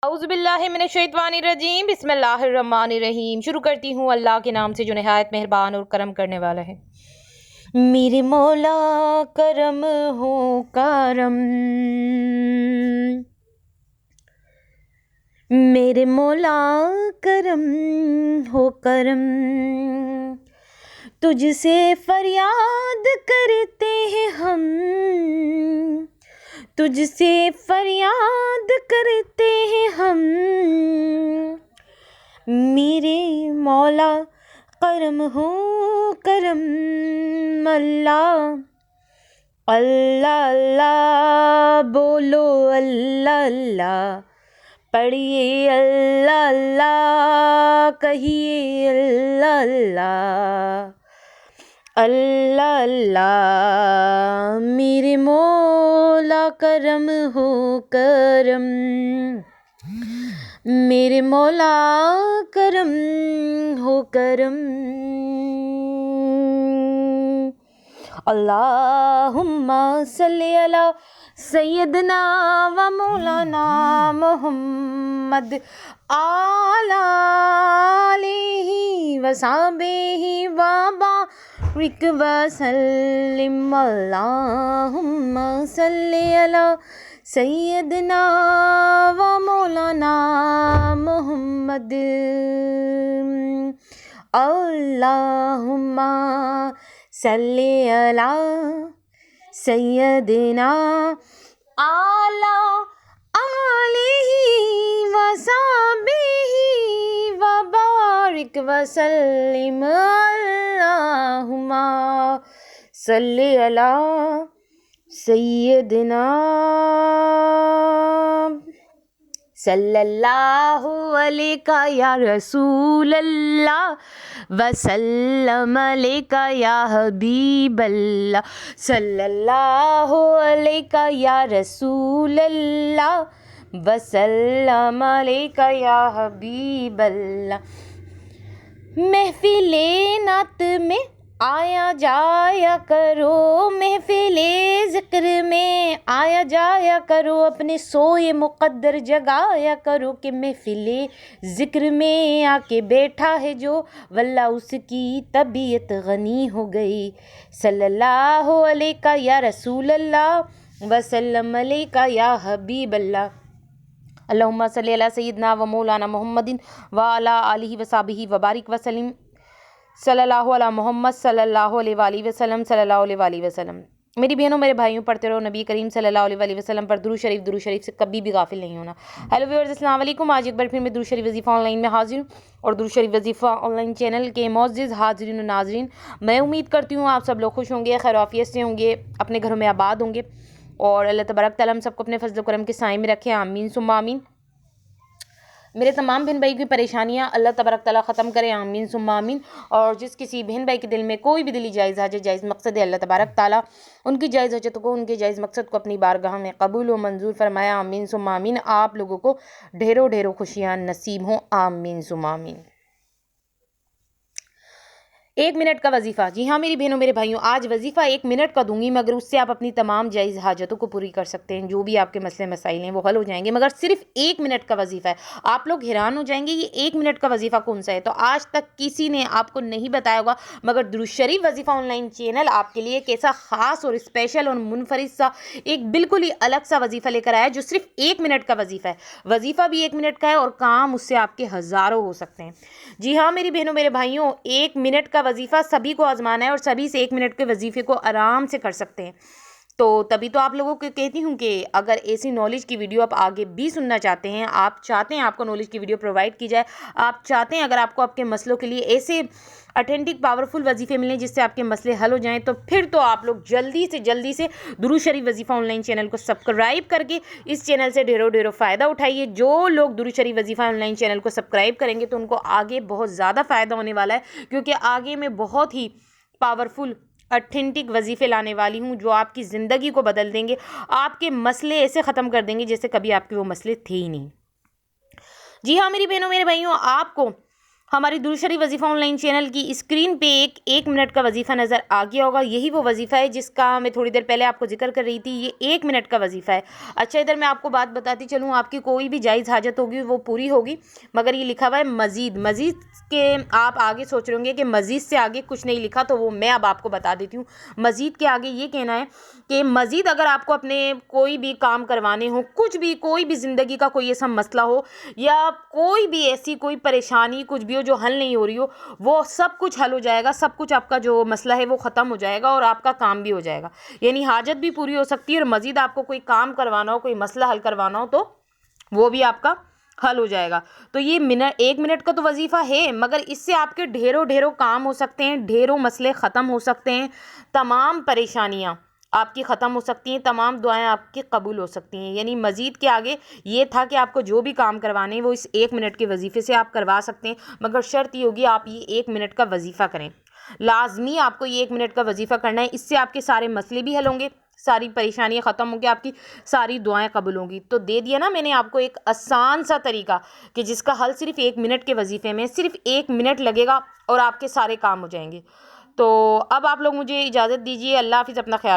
اعوذ باللہ من الشیطان الرجیم، بسم اللہ الرحمن الرحیم۔ شروع کرتی ہوں اللہ کے نام سے جو نہایت مہربان اور کرم کرنے والا ہے۔ میرے مولا کرم ہو کرم، میرے مولا کرم ہو کرم، تجھ سے فریاد کرتے ہیں ہم، تجھ سے فریاد کرتے ہیں ہم، میرے مولا کرم ہو کرم۔ اللہ اللہ اللہ بولو، اللہ اللہ پڑھیے، اللہ اللہ کہیے، اللہ اللہ اللہ اللہ، میرے مولا کرم ہو کرم، میرے مولا کرم ہو کرم۔ اللہم صلی علی سیدنا و مولانا محمد آلہ وصحبہ وبارک وسلم۔ اللہم صلی علی سیدنا و مولانا محمد، اللہم صلی علی سیدنا اعلی آلہ وصحبہ وبارک وسلم۔ اللہم صلی علی سیدنا صلی اللہ علیہ یا رسول اللہ وسلم علیہ یا حبیب اللہ، صلی اللہ علیہ یا رسول اللہ وسلم علیہ یا حبیب اللہ۔ محفل نعت میں آیا جایا کرو، محفل ذکر میں آیا جایا کرو، اپنے سوئے مقدر جگایا کرو، کہ محفل ذکر میں آ کے بیٹھا ہے جو، واللہ اس کی طبیعت غنی ہو گئی۔ صلی اللہ علیہ یا رسول اللہ وسلم علیہ یا حبیب اللہ۔ اللہم صلی علی سیدنا و مولانا محمد وعلی آلہ وصحبہ وبارک وسلم۔ صلی اللہ علی محمد صلی اللہ علیہ وآلہ وسلم، صلی اللہ علیہ وآلہ وسلم۔ میری بہنوں میرے بھائیوں، پڑھتے رہو نبی کریم صلی اللہ علیہ وآلہ وسلم پر درود شریف سے کبھی بھی غافل نہیں ہونا۔ ہیلو ویورز، السلام علیکم۔ آج ایک بار پھر میں درود شریف وظیفہ آن لائن میں حاضر ہوں، اور درود شریف وظیفہ آن لائن چینل کے معزز حاضرین و ناظرین، میں امید کرتی ہوں آپ سب لوگ خوش ہوں گے، خیر و عافیت سے ہوں گے، اپنے گھروں میں آباد ہوں گے، اور اللہ تبارک تعالیٰ ہم سب کو اپنے فضل و کرم کے سائے میں رکھے، آمین ثم آمین۔ میرے تمام بہن بھائی کی پریشانیاں اللہ تبارک تعالیٰ ختم کرے، آمین ثم آمین۔ اور جس کسی بہن بھائی کے دل میں کوئی بھی دلی جائز حاجت، جائز مقصد ہے، اللہ تبارک تعالیٰ ان کی جائز حاجت کو، ان کے جائز مقصد کو اپنی بارگاہ میں قبول و منظور فرمائے، آمین ثم آمین۔ آپ لوگوں کو ڈھیروں ڈھیروں خوشیاں نصیب ہوں، آمین ثم آمین۔ 1 منٹ کا وظیفہ، جی ہاں میری بہنوں میرے بھائیوں، آج وظیفہ 1 منٹ کا دوں گی، مگر اس سے آپ اپنی تمام جائز حاجتوں کو پوری کر سکتے ہیں، جو بھی آپ کے مسئلے مسائل ہیں وہ حل ہو جائیں گے، مگر صرف 1 منٹ کا وظیفہ ہے۔ آپ لوگ حیران ہو جائیں گے یہ 1 منٹ کا وظیفہ کون سا ہے، تو آج تک کسی نے آپ کو نہیں بتایا ہوگا، مگر درود شریف وظیفہ آن لائن چینل آپ کے لیے ایک ایسا خاص اور اسپیشل اور منفرد سا ایک بالکل ہی الگ سا وظیفہ لے کر آیا ہے، جو صرف 1 منٹ کا وظیفہ ہے۔ وظیفہ بھی 1 منٹ کا ہے، اور کام اس سے آپ کے ہزاروں ہو سکتے ہیں۔ جی ہاں میری بہنوں میرے بھائیوں، 1 منٹ کا وظیفہ سبھی کو آزمانا ہے، اور سبھی سے 1 منٹ کے وظیفے کو آرام سے کر سکتے ہیں۔ تو تبھی تو آپ لوگوں کو کہتی ہوں کہ اگر ایسی نالج کی ویڈیو آپ آگے بھی سننا چاہتے ہیں، آپ چاہتے ہیں آپ کو نالج کی ویڈیو پرووائڈ کی جائے، آپ چاہتے ہیں اگر آپ کو آپ کے مسئلوں کے لیے ایسے اتھینٹک پاورفل وظیفے ملیں جس سے آپ کے مسئلے حل ہو جائیں، تو پھر تو آپ لوگ جلدی سے درود شریف وظیفہ آن لائن چینل کو سبسکرائب کر کے اس چینل سے ڈھیروں فائدہ اٹھائیے۔ جو لوگ درود شریف وظیفہ آن لائن چینل کو سبسکرائب کریں گے تو ان کو آگے بہت زیادہ فائدہ ہونے والا ہے، کیونکہ آگے میں بہت ہی پاورفل اتھینٹک وظیفے لانے والی ہوں، جو آپ کی زندگی کو بدل دیں گے، آپ کے مسئلے ایسے ختم کر دیں گے جیسے کبھی آپ کے وہ مسئلے تھے ہی نہیں۔ جی ہاں میری بہنوں میرے بھائیوں، آپ کو ہماری درود شریف وظیفہ آن لائن چینل کی اسکرین پہ ایک منٹ کا وظیفہ نظر آ گیا ہوگا. یہی وہ وظیفہ ہے جس کا میں تھوڑی دیر پہلے آپ کو ذکر کر رہی تھی. یہ 1 منٹ کا وظیفہ ہے. اچھا ادھر میں آپ کو بات بتاتی چلوں, آپ کی کوئی بھی جائز حاجت ہوگی وہ پوری ہوگی, مگر یہ لکھا ہوا ہے مزید کے آپ آگے سوچ رہے ہوں گے کہ مزید سے آگے کچھ نہیں لکھا, تو وہ میں اب آپ کو بتا دیتی ہوں. مزید کے آگے یہ کہنا ہے کہ مزید اگر آپ کو اپنے کوئی بھی کام کروانے ہوں, کچھ بھی, کوئی بھی زندگی کا کوئی ایسا مسئلہ ہو یا کوئی بھی ایسی کوئی پریشانی کچھ بھی ہو جو حل نہیں ہو رہی ہو, وہ سب کچھ حل ہو جائے گا. سب کچھ آپ کا جو مسئلہ ہے وہ ختم ہو جائے گا اور آپ کا کام بھی ہو جائے گا. یعنی حاجت بھی پوری ہو سکتی ہے, اور مزید آپ کو کوئی کام کروانا ہو, کوئی مسئلہ حل کروانا ہو تو وہ بھی آپ کا حل ہو جائے گا. تو یہ 1 منٹ کا تو وظیفہ ہے, مگر اس سے آپ کے ڈھیروں کام ہو سکتے ہیں, ڈھیروں مسئلے ختم ہو سکتے ہیں, تمام پریشانیاں آپ کی ختم ہو سکتی ہیں, تمام دعائیں آپ کی قبول ہو سکتی ہیں. یعنی مزید کے آگے یہ تھا کہ آپ کو جو بھی کام کروانے ہیں وہ اس 1 منٹ کے وظیفے سے آپ کروا سکتے ہیں, مگر شرط یہ ہوگی آپ یہ 1 منٹ کا وظیفہ کریں. لازمی آپ کو یہ 1 منٹ کا وظیفہ کرنا ہے. اس سے آپ کے سارے مسئلے بھی حل ہوں گے, ساری پریشانیاں ختم ہوں گی, آپ کی ساری دعائیں قبول ہوں گی. تو دے دیا نا میں نے آپ کو ایک آسان سا طریقہ کہ جس کا حل صرف 1 منٹ کے وظیفے میں, صرف 1 منٹ لگے گا اور آپ کے سارے کام ہو جائیں گے. تو اب آپ لوگ مجھے اجازت دیجیے. اللہ حافظ, اپنا خیال.